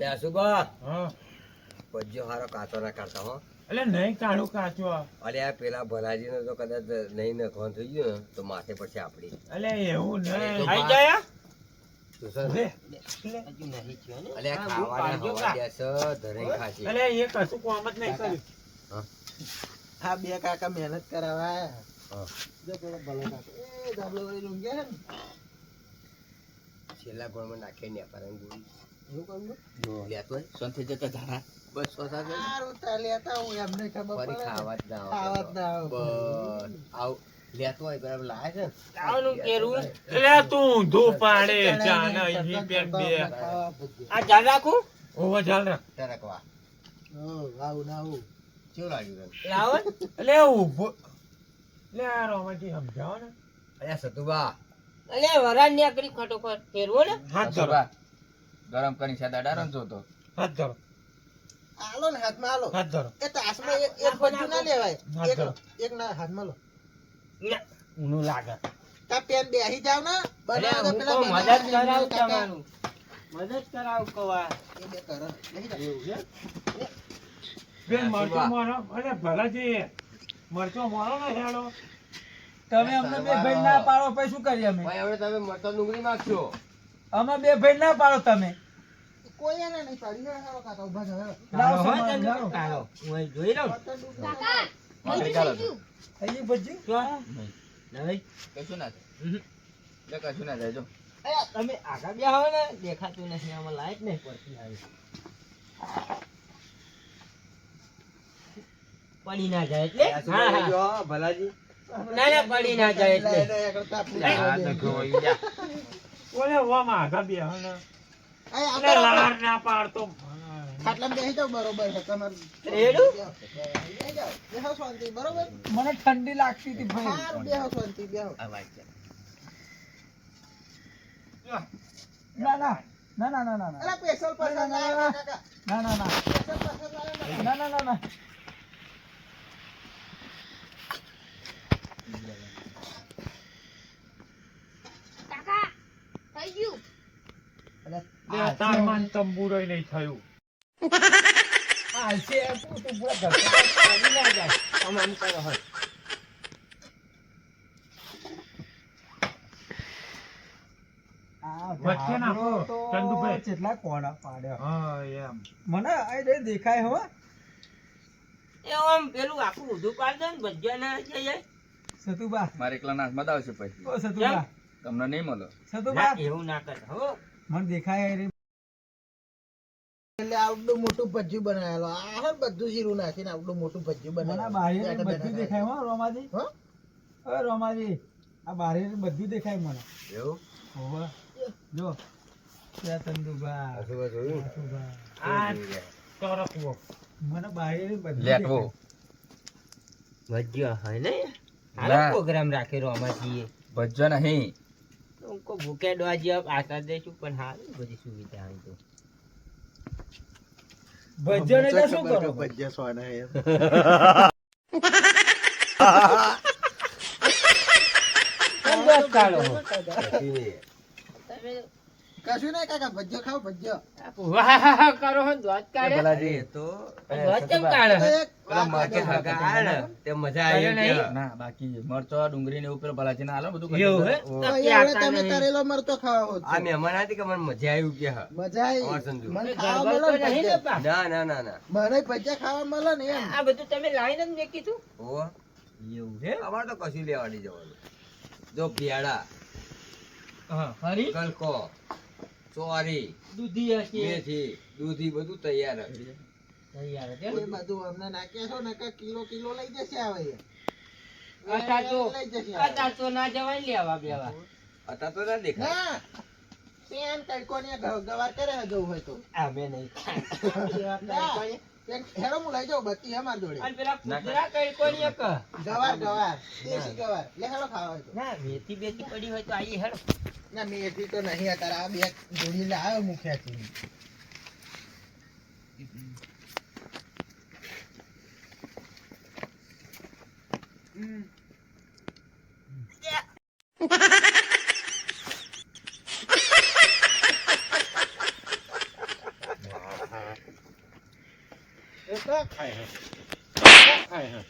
અલ્યા સુબા પજ્જો હારો કાચો ના કાઢતા હો. એટલે નહીં કાઢું કાચો. અલ્યા પેલા ભલાજી નો તો કદાચ નહીં નખવાનું થઈ ગયું ને તો માથે પડશે આપડી. એટલે એવું નહીં. આઈ જાય અલ્યા ખાવાના હવા દેસ ધરે ખાશે. એટલે એ કશું કામ જ નહીં કર્યું. હા બે કાકા મહેનત કરાવા જો પેલો ભલો કાકો એ ધાબળો વળી લુંગ્યા ને છેલ્લા ગોળમાં નાખે ને પારંગ ગોળી એવું કહું જો લેતો હોય સોનથી જતો ધારા બસ સોસા દે સારું લેતા હું એમને ખબર ફરી પડે ખાવા જ ના ખાવા જ ના આવે. બસ આવ લેતો હોય બરાબર લાવે છે આવનું કેરું એટલે તું ઊંધું પાડે જાન અહીં પેન બે આ જાન રાખું ઓવા ચાલ રાખ. ટરકવા આવું ના આવું કેવું લાગ્યું તને? લાવો એટલે ઊભો લે આ રોમાજી સમજાવો ને. અલ્યા સતુબા અલે વરાન ની આકરી ખટોખટ ફેરવો ને હાથ ધરો ગરમ કરી સાદા ડારો જોતો હાથ ધરો આલો ને હાથમાં આલો હાથ ધરો. એ તાસમાં એક બધું ના લેવાય હાથ ધરો. એક ના હાથમાં લો ઊનું લાગે. તા પેન બેહી જાવ ને બનાવો તો પેલા મદદ કરાવ તમારું મદદ કરાવ કવા એ બે કર બેહી જાવ બેન મરચો મારો અરે ભલાજી મરચો મારો ને હેડો. તમે અમને બે ભાઈ ના પાડો પછી શું કરીએ અમે? ભાઈ હવે તમે મરતા ડુંગળી માગશો અમે બે ભાઈ ના પાડો તમે. કોઈ એને નહીં પાડી ને હાલો કાકા ઉભા થા લાવો સામાન, લાવો. હું જોઈ લઉં અહીં ભજી કશું ના થાય કશું ના થાય જો તમે આગળ બે આવો ને દેખાતું નથી આમાં લાઈટ નહીં પડતી આવી પડી ના જાય એટલે હા હા ભલાજી ના ના પડી ના જાય એટલે ઓલે ઓમાં આગા બે હને એટલે લાર ના પાડતો. ખાટલામાં બેસી જાવ બરોબર છે તમારે બેસી જાવ બેહો શાંતિ બરોબર મને ઠંડી લાગતી હતી ભાઈ. સારું બેહો શાંતિ બેહો ના ના ના ના ના ના ના અરે પેશલ પસંદ આવ્યા કાકા ના ના ના પેશલ પસંદ આવ્યા ના ના ના ના આ તારમાન તંબુરોય નહીં થયું. આ છે તું પૂરા ઘર પાણી ના જાય. આમ આમ કરો હોય આ વચ્ચે નાખો, તો ચંદુભાઈ. કેટલા કોડા પાડ્યા. હા એમ. મને આ રે દેખાય હો. એ આમ પેલું આખું ઊંધું પાડ દે ને ભજ્યા ના થઈ જાય સતુબા મારે એકલા નાક બતાવશે પછી ઓ સતુબા તમને નહીં મળો સતુબા એવું ના કર હો મને દેખાય રે. એટલે આવડું મોટું ભજ્યું બનાવેલો આ હે બધું જીરું નાખીને આવડું મોટું ભજ્યું મને બનાવેલું બારી બધું દેખાય હો રોમાજી. હો ઓ રોમાજી આ બારી બધું દેખાય મને. એવું હોવે જો ત્યાં તંદુબા સતુબા જોયું સતુબા આ તરકવો. મને બારી બધું લેટવો ભજ્યા હોય ને હાલો પ્રોગ્રામ રાખેલો આમાંથી ભજ્જો નહીં ઉनको ભૂખ્યા ડોજી આપ આશા દેશું પણ હારી બધી સુવિધા અહીં તો ભજ્યો ને તો શું કરો? ભજ્યા સોના એમ કશું નહીં કાકા ભજ્યો ખાવ ભજ્યો વાહ કરો હો દોત કાઢે. ભલાજી તો દોત કેમ કાઢે? પેલા મરચો હગાડ તે મજા આવી નહીં? ગયા. ના બાકી મરચો ડુંગળી ને ઉપર ભલાજી ના હાલો બધું એવું હે? તમે તરેલો મરતો ખાવો આ મહેમાન હતી કે મને મજા આવી ગયા મજા આવી અમાર સંજુ. મને ખાવા મળે ને ભજીયા. ના ના ના ના મને ભજીયા ખાવા મળે ને એમ આ બધું તમે લાવીને જ મેં કીધું ઓ એવું છે? અમારે તો કશું લેવાની જવાનું જો પેડા હા. હરી ગલકો ચોરી દૂધી હશે મેથી દૂધી બધું તૈયાર છે. તૈયાર છે એ બધું અમને નાખ્યા છો ને કે કિલો કિલો લઈ જશે આવે લઈ જશે તો ના જવાય લેવા બેવા અત્યારે તો ના દેખાય ના પેન કડકોની ગવાર કરે જવું હોય તો અમે નહીં હેડો હું લઈ જાઉં બત્તી હે મારી જોડે પેલા કુતરા કડકોની એક ગવાર ગવાર દેશી ગવાર લે હેડો ખાવા હોય તો ના મેથી બેથી પડી હોય તો આઈ હેડો ના મેથી તો નહીં અત્યારે આ બે જોડી લાવ્યો મુખ્યા છે એ તો ખાય હે. ખાય હે.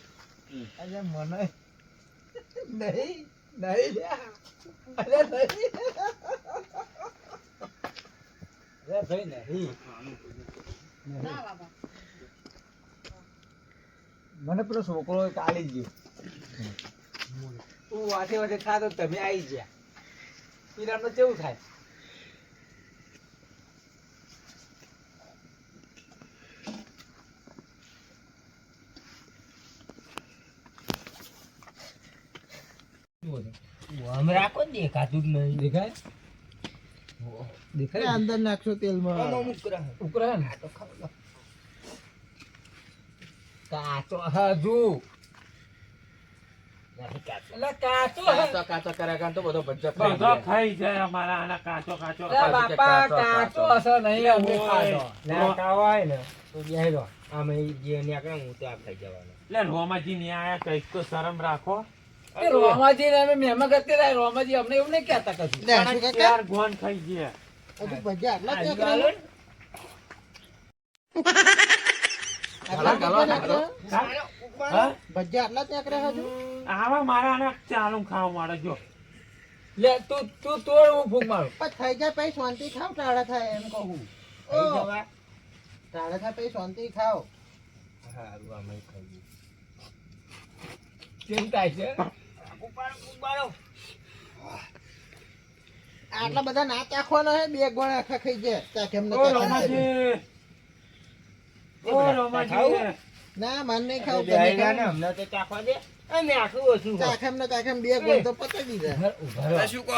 અરે મને નહીં લ્યા. અરે નહીં. અરે ભાઈ નહીં. મને પેલો છોકરો કાઢી જ ગયો. હું વાથે વાથે ખાતો તમે આવી ગયા. પીરામાં કેવું થાય? અમે રાખો ને દેખાતું જ નહીં. દેખાય? દેખાય? અંદર નાખશો તેલમાં. ઉકરા ને? કાચો હજુ. એટલે કાચો હે. કાચો કરે કાં તો બધો ભજ્જો બધો ખાઈ જાય અમારા આના કાચો કાચો અરે બાપા કાચો હશે નહીં અમે ખાધો. ના ખાવાય ને તો બેહી રહો. આમે જે નીકળે હું તો આ ખાઈ જવાનો. લે રોમાજી ને આયા કઈક તો શરમ રાખો. એ રોમાજી ને અમે મહેમાન કરતી રહ્યા. રોમાજી અમને એવું નહીં કહેતા કશું. લે, શું કાકા? ચાર ગોન ખાઈ ગયા. હજુ ભજીયા આટલા જ આજુ નાખેલા? આલો ને. આટલા જ નાખેલા? હા? ભજીયા આટલા જ નાખેલા હજુ? આવા મારા આના ચાલુ ખાવા માંડે જો. લે તું તોડ હું ફૂંક મારું. પણ થઈ જાય પછી શાંતિ ખાવ ટાળા થાય એમ કહું. ઓ, ટાળા થાય પછી શાંતિ ખાવ. હારું આમે ખાઈ. કેમ થાય છે? આટલા બધા ના ચાખવાનો હે. બે ગોળ આખા ખાઈ જાય. ચાખ એમ ઓ નથી. રોમાજી. ઓ રોમાજી. ના માન નહીં ખાવ. બેહી રહ્યા ને અમને તો ચાખવા દે. અમે આખું ઓછું ચાખ એમ ને ચાખ એમ બે ગોળ તો પતાવી દીધા. શું કહો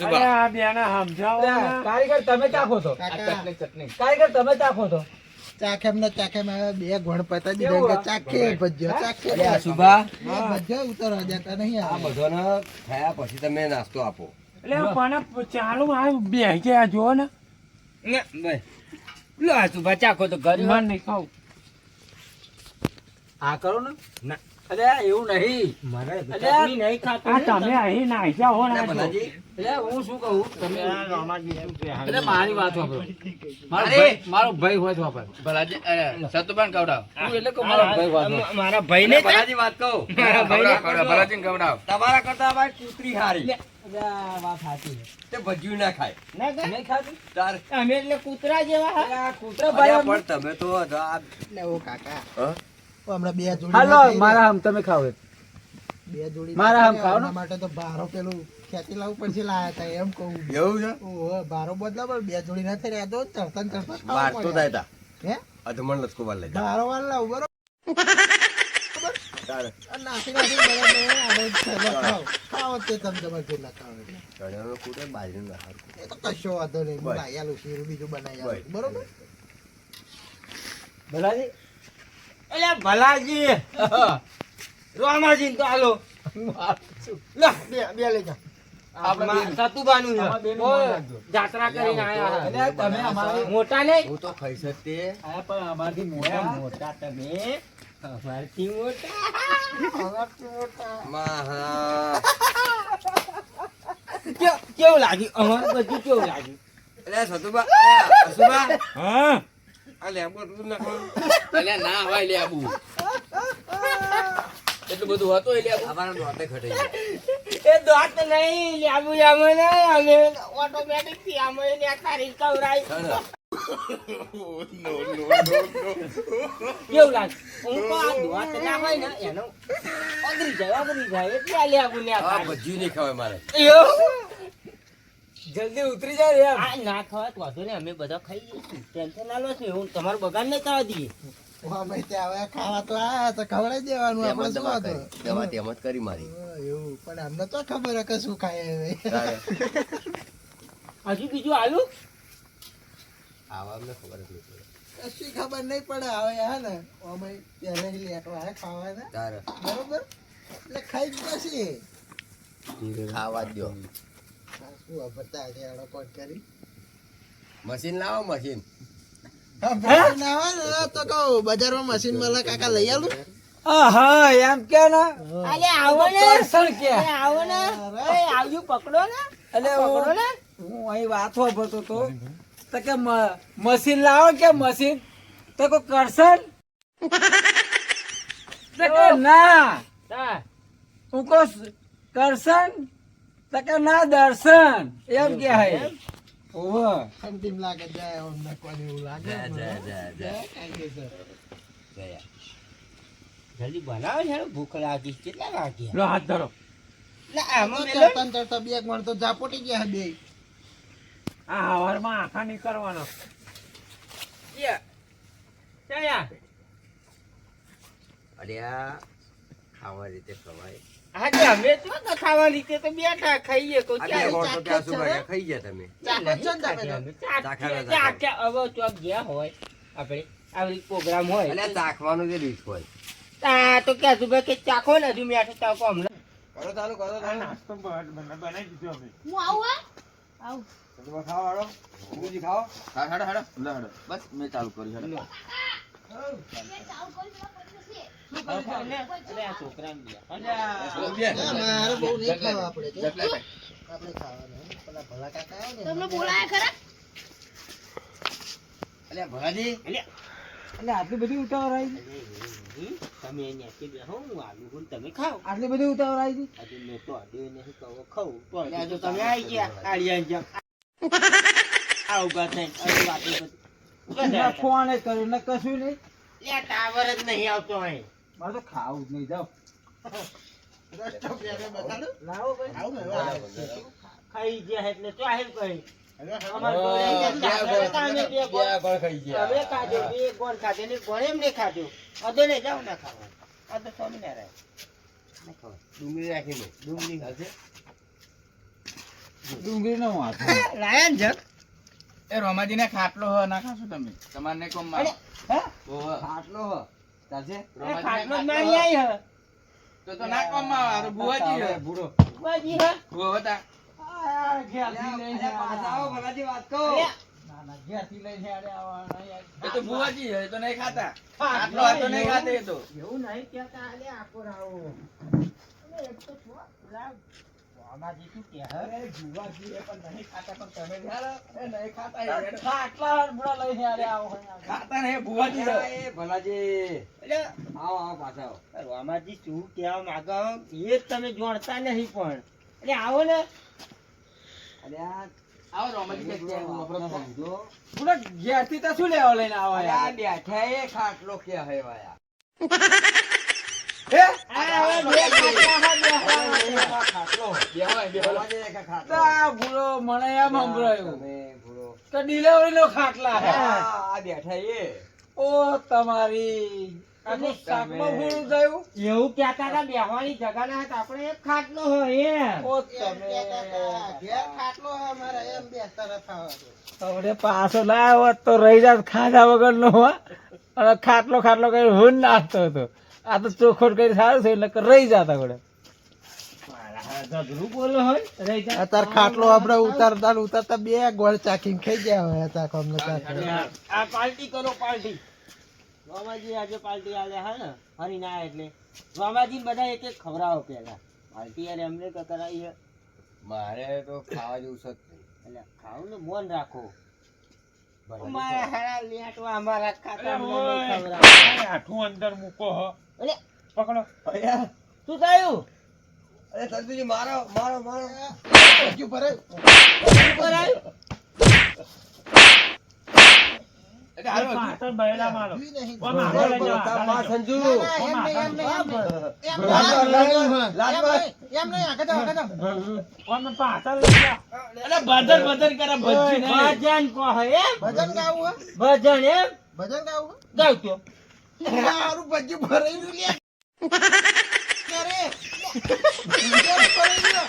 અરે આ બેના સમજાવો લે, ને. કારીગર તમે ચાખો તો. કાકા ચટણી કારીગર તમે ચાખો તો. ચાખ એમ ને ચાખ એમ હવે બે ગોળ પતાવી દીધા. કેવું? કે ચાખે ભજીયો ચાખે. સુભા બે ભજીયા ઉતારવા જતા નહીં આ આવે. બધાને ખાયા પછી તમે નાસ્તો આપો. એટલે પણ ચાલુ આ બે ગયા જો ને. લો આ સુભા ચાખો તો ઘર મન નહીં ખાવું. આ કરો ને. ના. અરે એવું નહીં. મને અલ્યા, ચટણી નહીં ખાતું આ તમે અહીં નાઈ જાઓ ને આ જો. ભલાજી એટલે હું શું કહું તમે રોમાજી શું છે એટલે મારી વાત વાપરો. મારો ભાઈ હોય તો વાપર. ભલાજી સતુબાન કવડાવ હું એટલે કહું મારો ભાઈ વાપરો. મારા ભાઈ ને ભલાજી વાત કહું. ભલાજી કવડાવ તમારા કરતા અમારી કૂતરી હારી. અરે આ વાત સાચી છે. તે ભજીયું ના ખાય. નહીં ખાધું? તાર અમે એટલે કૂતરા જેવા અરે આ કૂતરા ભાઈ અલ્યા પણ તમે તો આ એટલે ઓ કાકા હા? ઓ હમણાં બે જોડી હાલો ના થઈ મારા આમ તમે ખાવ એક. બે જોડી મારા ના આમ ખાવ ને? એના માટે તો ભારો પેલું ખેંચી લાવવું પડશે લાયા હતા એમ કહું. એવું છે ઓહો, ભારો બદલા પણ બે જોડી ના થઈ રહ્યા તો ચડતા ને ચડતા ખાવા વાત તો થાય મળ્યા. તા હે અધમણ લચકો વાર લઈ જા. ભારો વાર લાવું બરોબર. તારે આ નાખી નાખી બરાબર આને છેલ્લે ખાઓ. ખાઓ તે તમે તમારે જેટલા ખાઓ એટલા. ચણાનો કૂટે બાજરીનું ના હારું. એ તો કશો વાંધો નહીં. બસ. બનાવી આલું શીરું બીજું બનાવી આલું. બરોબર. ભલાજી એટલે ભલાજી રોમાજી તો હાલો લે બે લઈ જા. સતુબાનું છે આમાં બેનું ઓય, મન રાખજો. જાત્રા કરીને આયા અરે તમે અમારી મોટા નહીં હું તો ખાઈ છે તે આ પણ અમારથી મોટા તમે અમારથી મોટા મહા કેવું લાગ્યું અમારું બધું કેવું લાગ્યું અલ્યા સતુબા અસુબા હા આ લેબો તું નાખવાનું. અલ્યા ના હોય લે આબુ એટલું બધું હતું એટલે આબુ અમારા દોડે ખટાઈ ગયા. એ દોત નહીં લેબુ આમે નહીં અમે ઓટોમેટિક થી આમે ને તારી કવરાઈ ચાલો. કેવું લાગે હું તો આ દોત ના હોય ને એનો અગરી જાય એટલે આ લેબુ ને આ ભજીયું નહીં ખવાય મારે. જલ્દી ઉતરી જાય યાર. આ ના ખવાય તો વાંધો નહીં અમે બધા ખાઈ જઈશું ટેન્શન ના લો છો હું તમારું બગાડ નહીં કરવા દઈએ વાહ ભાઈ તે હવે ખાવા તો આયા તો ખવડાવી દેવાનું તેમ આપણે જ શું દવા વાંધો? કરી. દવા તેમ જ કરી મારી. હા, એવું પણ અમને તો ખબર હે કે શું ખાય હવે. તારે હજુ બીજું આલુ આવા અમને ખબર જ નહીં પડે. કશી ખબર નહીં પડે હવે હે ને અમે પહેલેથી લેટવા હે ખાવાના તારે બરોબર એટલે ખાઈ જ પછી ખાવા જ દો. શું વાપરતા હશે એનો કોટ કરી મશીન લાવો મશીન. ના હોય ને તો કહું બજારમાં મશીન મળે કાકા લઈ આલું. હા એમ કે ને અલે આવો ને કરસન કે અરે આવો ને એ આવજો પકડો ને એટલે પકડો ને હું અહીં વાત વાપરતો તો કે મશીન લાવો કે મશીન તો કોઈ કરસન તો કે ના તા હું કહો કરશન તો કે ના દર્શન એમ કે હે ઓહો અંતિમ લાગે જાય અમને કોને એવું લાગે જા. જલ્દી બનાવો છે ભૂખ લાગી કેટલા વાગ્યા લો હાથ ધરો લે આમાં મેલો ચડતા ચડતા બે ગણ તો ઝાપોટી ગયા બે આ હવારમાં આખા નહીં કરવાનો ચાયા અરે આ ખાવા રીતે ખવાય આજે અમે તો ખાવા રીતે તો બેઠા ખાઈએ તો આ બે ચાલે. ગોળ તો ત્યાં સુભાઈ ખાઈ ગયા તમે ચાખો છો ને તમે તો? હવે ચોક ગયા હોય આપણે આવી પ્રોગ્રામ હોય એટલે ચાખવાનું જે રીત હોય આ તો ક્યાં સુબહ કે ચાખો ને હજુ મેઠો ચાખો અમને કરો ચાલુ કરો આ નાસ્તો બનાવી દીધો અમે હું આવું હે આવું ખાવા વાળો બીજી ખાઓ હા હેડો હેડો લે હેડો બસ મેં ચાલુ કર્યું હેડો મેં ચાલુ કરી દીધા પછી છે. અરે આ છોકરાને મારે બહુ નહીં ખાવા આપણે કે. આપણે ખાવાનું પેલા ભલા કાકા આવે ને તમને બોલાયા ખરા અલ્યા ભલાજી એટલે આટલી બધી ઉતાવળ આવી તમે અહીંયાથી બેહો હું આલુ હું તમે ખાઓ આટલી બધી ઉતાવળ આવી આજે મેં તો અડે નહીં કહો ખાઉં તો અડે તો તમે આવી ગયા આડિયા જેમ આ ઉભા થઈને અરે વાતો ના ફોન કર્યું ને કશું નહીં લે ટાવર જ નહીં આવતો અહીં મારે તો ખાવું જ નહીં જાઓ રસ્તો પહેરે બતાડો. લાવો ભાઈ આવું ને, આવું. ખાઈ ગયા એટલે તો આહેલ કરી હવે અમાર ઘરે અમે બે ગોળ ખાઈ અમે ખાધો બે ગોળ ખાધે ને ગોળ એમને ખાધો અધે ને જાવ ના ખાવા આ તો સ્વામિનારાયણ ના ખાવા ડુંગળી રાખી લો ડુંગળી ખાધે ડુંગળી નો વાંધો લાયન જગ એ રોમાજી ને ખાટલો હ ના ખાશો તમે તમારને કોમ અરે હે ખાટલો હ ચાલશે એ ખાટલો જ મારી આઈ હે તો ના કોમ માં બુવાજી હ બુડો બાજી હે બુવા આ ઘેરથી લઈને આવો ભલાજી વાત કહો અલ્યા, ના ઘેરથી લઈને આડે આવવાના એ તો બુવાજી હે, એ તો નહીં ખાતા ખાટલો આટલો હતો નહીં ખાતે એ તો એવું નહીં કહેતા અલે આપો રાવો અલે એક તો છો લાવ મામાજી શું કહે હે બુવાજી એ પણ નહીં ખાતા પણ તમે યાર એ નહીં ખાતા એ ખાટલા બુડા લઈને આડે આવો ખાતા નહીં બુવાજી હે. એ ભલાજી એટલે આવો આવો પાછા આવો રામાજી શું કહેવા માંગો એ જ તમે જાણતા નહીં પણ એટલે આવો ને અલ્યા આવો રોમાજી કે ત્યાં આપણો સમજો બુડા ઘેરથી તો શું લેવા લઈને આવો અલ્યા યાર બેઠા એ ખાટલો ક્યાં હે વાયા હે ખાટલો ભલાજી એક ખાટલો તા બુડો મને એમ સંભળાયું તમે ભૂલો કે ડિલિવરી નો ખાટલા હે આ બેઠા એ ઓ તમારી આખું શાકમાં ભૂલું થયું એવું કહેતા હતા બેહવાની જગા ના હતા આપણે એક ખાટલો હોય એમ ઓ એમ કહેતા હતા, ઘેર ખાટલો હે અમારે, એમ બેસતા હતા ખાવા. હવે પાછો લાવ્યો હોત તો રહી જાત ખાધા વગર નો અને ખાટલો ખાટલો કરી હું નાખતો હતો આ તો ચોખોટ કરી સારું છે એટલે રહી જતા ઘોડે ગભરું બોલો હોય રહી જા અત્યારે ખાટલો આપણે ઉતારતા ને ઉતારતા બે ગોળ ચાખીને ખાઈ ગયા હોય ચાખો અમને ચાખો. આ પાર્ટી કરો પાર્ટી રામાજી આજે પાર્ટી આલે હે ને હરીના એટલે રામાજી બધા એક એક ખવડાવો પહેલા પાર્ટી યાર એમને કરાવી હે મારે તો ખાવા જેવું છે જ નહીં. એટલે ખાવું ને મોન રાખો મારા હારા લેટવા અમારા ખાતા ખવડાવો આઠું અંદર મૂકો હો અલે પકડો અલ્યા શું થયું અરે સંતુજી મારો મારો મારો હજુ ભરાય. ઉપર આવ્યું એટલે હાલો પાછળ બૈરા મારો હજુ નહીં. કોમ આગળ લઈ જાઓ, આગળ માં લઈ જાઓ. સંજુ ના, એમ નહીં, એમ નહીં, એમ નહીં. એમ નહીં, આગળ જાઓ, આગળ જાઓ. કોમ પાછળ લઈ જાઓ. એટલે ભજન ભજન કરે ભજી નહીં ભજન કહો એમ ભજન ગાવું હે? ભજન એમ ભજન ગાવું હે? ગાવ તો મારું ભજ્યું ભરાયેલું લે. અરે, ભજન ભરાયેલું.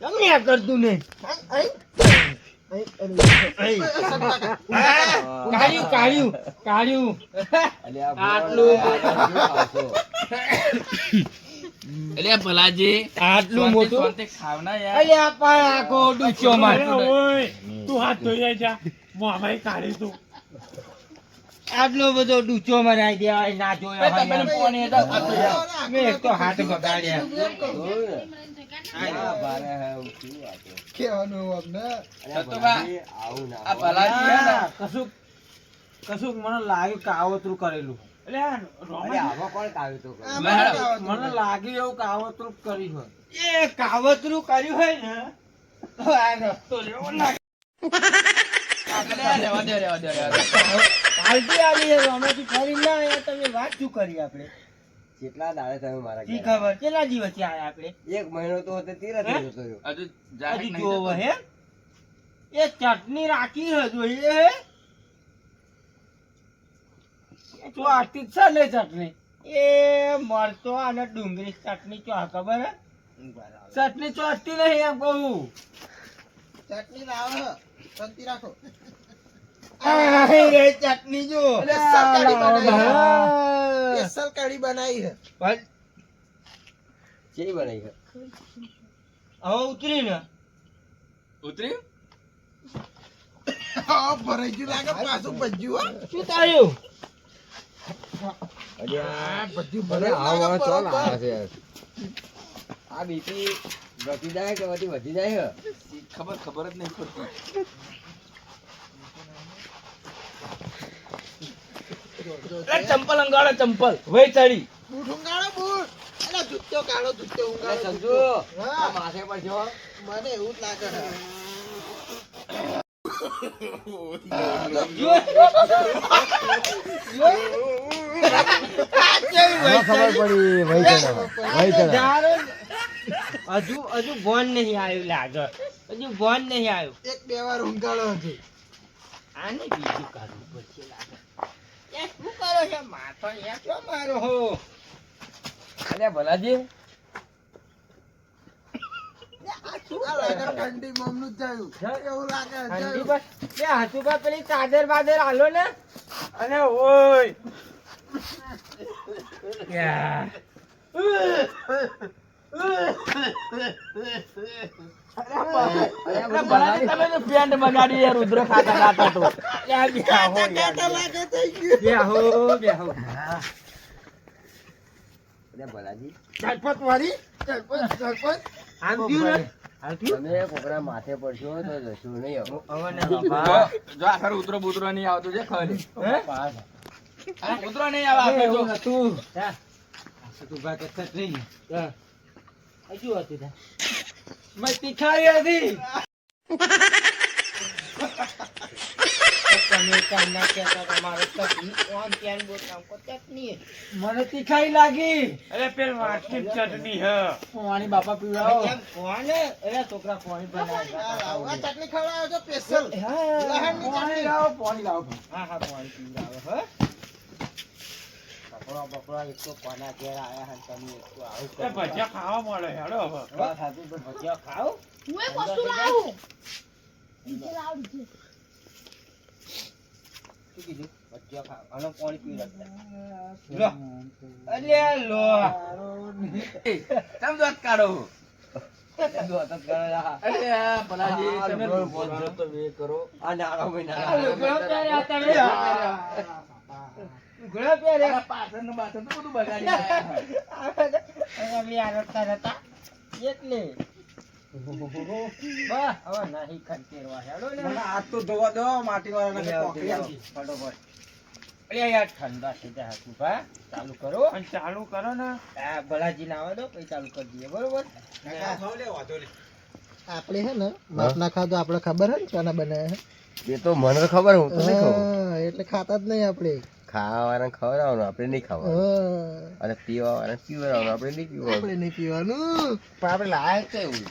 તમને આ કરતું નહીં કાઢ્યું કાઢ્યું અલ્યા આટલું. એટલે ભલાજી આટલું મોટું શાંતિ ખાવના યાર અલ્યા પણ આખો ડૂચો અરે માર ઓય, તું હાથ ધોઈ જા મોંમાં કાઢી તું આટલો બધો ડૂચો મરાઈ દેવાય ના જોયો તમે હોય એમ. પાણી હતા મેં એક તો હાથ બગાડ્યા આ ભારે હે, હું શું વાત છે? કહેવાનું અમને અરે સતુભા, ભલાજી, આવું ના આ હોય. ભલાજી હે ને, કશુંક કશુંક મને લાગ્યું કાવતરું કરેલું. એટલે આ અરે રોમાજી આમાં કોણ કાવ્યું તો આ મેં મારે કાવતરું. મને લાગ્યું એવું કાવતરું કર્યું હોય. એ કાવતરું કર્યું હોય ને તો આ રસ્તો લેવો ના રહેવા દે, રહેવા દે, રહેવા દે. પાર્ટી આવી છે આમાંથી ફરી ના આયા તમે વાત શું કરી આપણે કેટલા દાડે તમે મારા શી ઘરે ખબર કેટલા દિવસથી આયા આપણે આવ્યા? એક મહિનો તો હતો તીરથ હે? જતો રહ્યો. હજુ જાહેર હજી નહીં જોવો થતો. હે એ ચટણી રાખી હે જોઈએ હે તું આટલી જ છે ને ચટણી? એ મરચો અને ડુંગળી ચટણી ચો ખબર હે ચટણી ચોટતી નહીં એમ કહું. ચટણી લાવો શાંતિ રાખો આ એ ચટણી જો સ્પેશિયલ કઢી બનાવી છે. હા. સ્પેશિયલ કઢી બનાવી છે કેવી બનાવી છે? હવે ઉતરી ને ઉતરી? ભરાઈ ગયું લાગે પાછું ભજ્યું હો. શું થયું અરે આ ભજ્યું મને ભરાઈ આ લાગે વર્ષ ચાલ બરોબર. આવે છે. આ બીપી ઘટી જાય કે વધી જાય છે? ખબર જ નહીં પડતી. અરે ચંપલ અંગાડો ચંપલ વહી ચડી. બૂટ ઊંઘાડો બૂટ. અલા જૂતો કાઢો જૂતો અરે ઊંઘાડો સમજુ હા. આ માથે પર છો. મને એવું જ લાગે છે ખબર પડી વહી જારો હજુ ભોન નહીં આવ્યું લાગે હજુ ભોન નહીં આવ્યું એક બે વાર ઊંઘાડો હજુ આને બીજું કાઢવું પડશે લાગે એ શું કરો છો માથો યા ક્યાં મારો હો અરે ભલાજી આ લાગે ઠંડી મમનું જ થયું એવું લાગે ઠંડી જયું. પર બે હાથું પર પેલી ચાદર બાદર આલો ને અને ઓય યા. અરે ભલાજી તમે તો પેન્ટ બગાડી યાર રુદ્ર ખાતા ખાતા તો. યા બેહો કાંટા લાગે થઈ ગયું. બેહો અરે ભલાજી ઝટપટ વાળી ઝટપટ આમ થયું ને તમે કોકના માથે પડશો તો જશો નહીં હવે. હવે નહીં જો આ ખરું ઉતરો બુતરો નહીં આવતો છે ખરી. આ ઉતરો નહીં આવે આપણે જો. એવું હતું. હા તું ભાઈ કચ્છ નહીં. હજુ હતું ત્યાં મેં તીખારી હતી. તમે કાંઈ ના કહેતા તમારે ચટણી ઓમ ત્યાં બોલતા ચટણી મને તીખારી લાગી. અરે પેલ વાટકી ચટણી હ પાણી બાપા પીવડાવો. કોને એલા છોકરા પાણી આ લાવો. આ ચટણી ખવડાવો છો સ્પેશિયલ લહણની પાણી ચટણી. લાવો પાણી લાવો. હા હા પાણી પીવડાવો હો બકરો બકરો એક તો કોના ઘેર આયા હન તમે એક તો આવું એ કરો ભજીયા ખાવા મળે હેડો હવે વાત સાચી તો ભજીયા ખાઓ હું એક વસ્તુ લાવું નીચે લાવ નીચે. શું કીધું ભજીયા ખાઓ અને પાણી પીવડાવતા અલ્યા લો કેમ જોત કાઢો? આ અરે આ ભલાજી તમે લુગડો બોલશો તો વે કરો. આ નાના મહિના લુગડો પહેર્યા તમે લુગડો પહેર્યા પાછળનું બાથરૂમ તો બધું બગાડી નાખ્યા. અમે આરતતા હતા એટલે બસ હવે નહીં ખંચેરવા હેડો ને મને હાથ તો ધોવા દો માટી વાળાને પોકરી આપી. ફટોફટ અરે યાર ઠંડા થઈ જાય હાથું ભા ચાલુ કરો અને ચાલુ કરો ને આ ભલાજી લાવવા દો પછી ચાલુ કરી દઈએ બરોબર આપણે હે ને માપના ખાધો આપણે ખબર હે ને કોના બનાવ્યા હે? એ તો મને ખબર હું તો નહીં ખાઉં. હા, એટલે ખાતા જ નહીં આપણે ખાવાવાળાને ખવડાવવાનું આપણે નહીં ખાવાનું હા, અને પીવાવાળાને પીવડાવવાનું આપણે નહીં પીવાનું. આપણે નહીં પીવાનું પણ આપણે લાયક છે એવું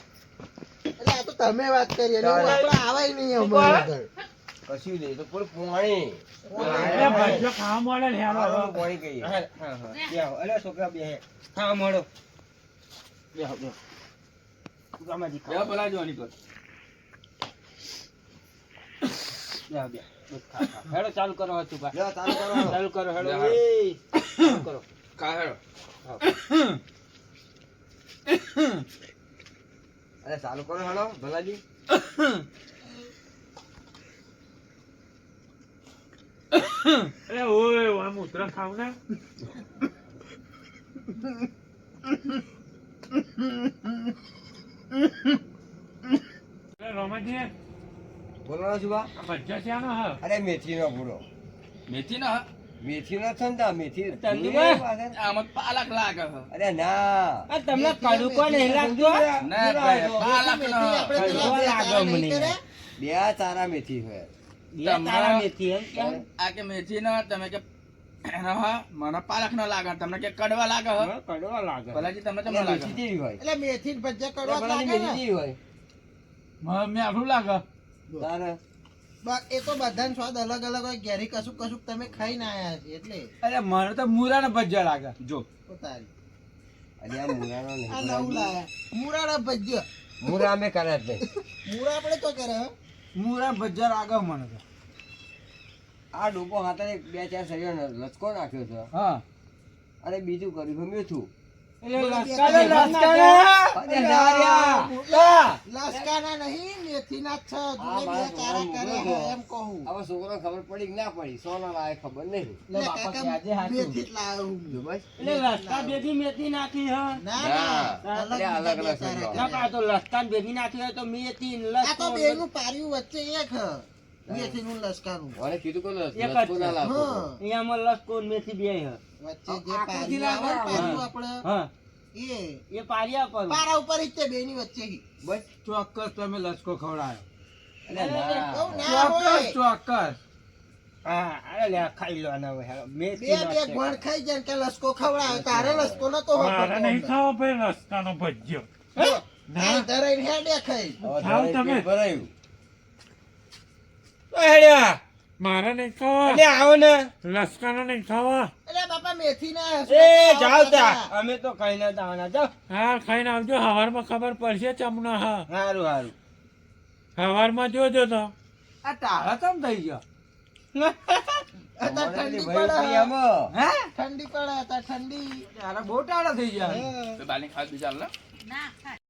એટલે આ તો તમે વાત કરી એટલે હું આપણે આવાય નહીં અમારી આગળ. કશું નહીં તો પૂરું પાણી એટલે ભજીયા ખાવા મળે ને હેડો હવે. પાણી કહીએ. હા હા હા બેહો અલે છોકરા બેહે હા મળો બેહો બેહો રામાજી બેહો ભલાજી આની પર. બેહો બેહો બસ ખા ખા હેડો ચાલુ કરો હતું ભા લ્યો, ચાલુ કરો. ચાલુ કરો હેડો બેહો. એ ચાલુ કરો ખા હેડો. અરે ચાલુ કરો હેડો ભલાજી. અરે ઓય આમ ઉતરા ખાવ ને એટલે રોમાજી બોલવાનો છું બા આ ભજીયા શેનો હ? અરે મેથીનો પૂરો મેથી ના મેથીનો છે ને તા મેથી તંદુરસ્ત? આમાં પાલક લાગે છે. અરે ના આ તમને કડુકો નહીં લાગતો? ના ભાઈ, પાલક નો. કડુકો લાગે મને. બે તારા મેથી છે બે તારા મેથી એમ કેમ? આ કે મેથી નો તમે કે એનો હા, મને પાલક નો લાગે તમને કે કડવા લાગે હો. કડવા લાગે. ભલાજી તમને એટલે કેમ લાગે? મેથી જેવી હોય એટલે મેથી ને ભજીયા કરવા ભલાની લાગે મેથી ને. જેવી હોય મને આટલું લાગે. તારે એ તો બધાનો સ્વાદ અલગ અલગ હોય. ઘેરી કશુંક કશુંક તમે ખાઈને આયા છે એટલે અરે મને તો મૂરા ને ભજીયા લાગે. જો પોતાની. અરે આ મૂળાનો નહીં આ નવું લાયા મુરાના ભજીયા. મૂળા અમે કર્યા જ નહીં મુરા આપણે તો કરે હે. મૂરા ભજીયા લાગે મને તો. આ ડૂબો હાથે બે ચાર સળીઓ લચકો નાખ્યો છે હા અને બીજું કર્યું છે મેથું એટલે લસકાના અરે ના રહ્યા. લસકાના નહીં મેથીના જ છે. આ જોડે બે મારો ચારા છોકરો કરે મૂળો હે છે. એમ કહું. હવે છોકરાને ખબર પડી કે ના પડી સોના લાવે ખબર નહીં લે બાપા કાકા કે આજે હાચું. મેથી જ લાવ્યો હું. જો બસ એટલે લસકા ભેગી મેથી નાખી હ. ના ના. ના અરે અલગ અલગ ચારા સળીઓ. કરે. ના આ તો લસકા ભેગી નાખી હોય તો મેથી ને આ તો લસકો બેનું પાર્યું વચ્ચે એક હ. મેથીનું લસકાનું મને કીધું કે એક જ લચકો ના લાવતો હા. અહીંયામાં લસકો ને મેથી બે હ. વચ્ચે જે આકૃતિ પાર્યું આવે ને લાગે. પાર્યું આપણે હા એ એ પારિયા પર પારા ઉપર જ તે બેની વચ્ચે હી. બસ ચોક્કસ તમે લચકો ખવડાયો. અરે ના કહું ના હોય. ચોક્કસ. હા અરે લે આ ખાઈ લો આના હવે મેથી બે નાખે. ગોળ ખાઈ જાય કે લસકો ખવડાવે. તારે લસકો નતો મારે નહીં ખાવો ભાઈ રસ્તાનો ભજીયો. ના ધરાઈને હેડે ખાઈ. હવે ખાવ ધરાઈને તમે. પેટ ભરાયું હેડ્યા. મારે નહીં ખાવો એટલે આવો ને. લસકાનો નહીં ખાવો. એટલે બાપા મેથી ના એ જાઓ ત્યાં. અમે તો ખાઈને જ આવવાના જાઓ. હા ખાઈને આવજો હવારમાં ખબર પડશે ચમના હા સારું સારું હવારમાં જોજો તો આ ટાળા કેમ થઈ ગયો? અત્યારે મને ઠંડી પેલી ભરી પડે આમાં. હે ઠંડી પડે અત્યારે ઠંડી ટાળા બહુ ટાળા થઈ ગયા. તો બાલી ખાવા બીજા હાલ ને. ના ખાય.